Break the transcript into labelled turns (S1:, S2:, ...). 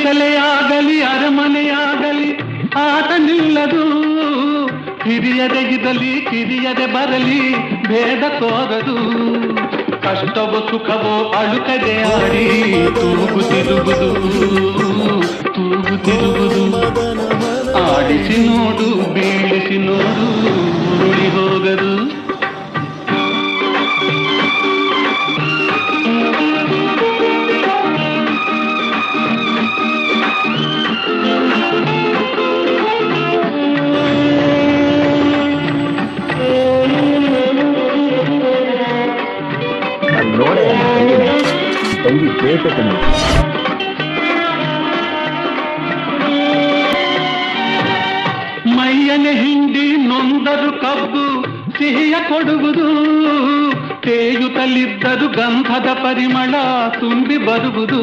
S1: ಬಂಗಲೆಯಾಗಲಿ ಅರಮನೆಯಾಗಲಿ ಆಟ ನಿಲ್ಲದು. ಹಿರಿಯದೆಗಿದಲಿ ಕಿರಿಯದೆ ಬರಲಿ ಭೇದ ತೋರದು. ಕಷ್ಟವೋ ಸುಖವೋ ಅಳುಕದೆ ಆಡಿ ತೂಗುತ್ತಿರುವುದು ತೂಗುತ್ತಿರುವುದು. ಆಡಿಸಿ ನೋಡು ಬೀಳಿಸಿ ನೋಡು ಉರುಳಿ ಹೋಗದು.
S2: ತಂಗಿ ಕೇಳ್ತ
S1: ಮೈಯನೆ ಹಿಂಡಿ ನೊಂದರು ಕಬ್ಬು ಸಿಹಿಯ ಕೊಡುವುದು. ತೇಯುತ್ತಲಿದ್ದರು ಗಂಧದ ಪರಿಮಳ ತುಂಬಿ ಬರುವುದು.